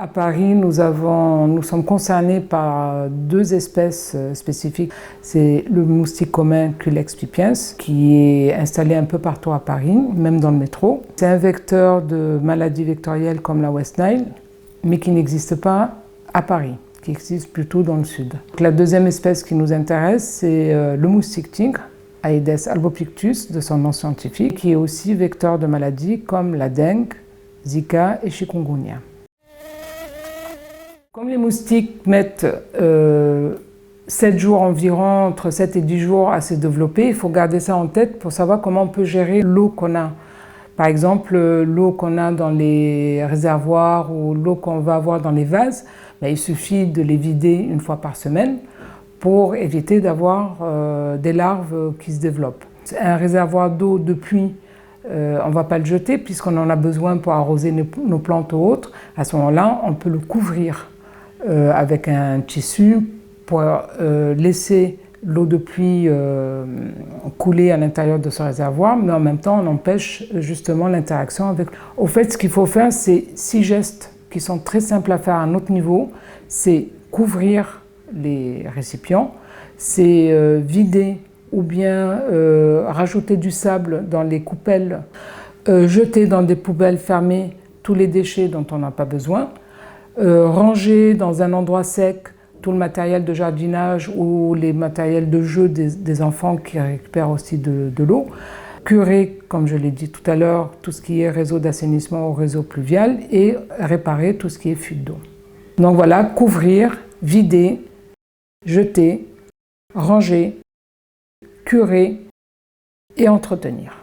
À Paris, nous sommes concernés par deux espèces spécifiques. C'est le moustique commun Culex pipiens, qui est installé un peu partout à Paris, même dans le métro. C'est un vecteur de maladies vectorielles comme la West Nile, mais qui n'existe pas à Paris, qui existe plutôt dans le sud. Donc, la deuxième espèce qui nous intéresse, c'est le moustique tigre, Aedes albopictus de son nom scientifique, qui est aussi vecteur de maladies comme la dengue, Zika et chikungunya. Comme les moustiques mettent 7 jours environ, entre 7 et 10 jours à se développer, il faut garder ça en tête pour savoir comment on peut gérer l'eau qu'on a. Par exemple, l'eau qu'on a dans les réservoirs ou l'eau qu'on va avoir dans les vases, il suffit de les vider une fois par semaine pour éviter d'avoir des larves qui se développent. Un réservoir d'eau de pluie, on ne va pas le jeter puisqu'on en a besoin pour arroser nos plantes ou autres. À ce moment-là, on peut le couvrir avec un tissu pour laisser l'eau de pluie couler à l'intérieur de ce réservoir, mais en même temps, on empêche justement l'interaction avec. Au fait, ce qu'il faut faire, c'est 6 gestes qui sont très simples à faire à notre niveau. C'est couvrir les récipients, c'est vider ou bien rajouter du sable dans les coupelles, jeter dans des poubelles fermées tous les déchets dont on n'a pas besoin, ranger dans un endroit sec tout le matériel de jardinage ou les matériels de jeu des enfants qui récupèrent aussi de l'eau, curer, comme je l'ai dit tout à l'heure, tout ce qui est réseau d'assainissement ou réseau pluvial et réparer tout ce qui est fuite d'eau. Donc voilà, couvrir, vider, jeter, ranger, curer et entretenir.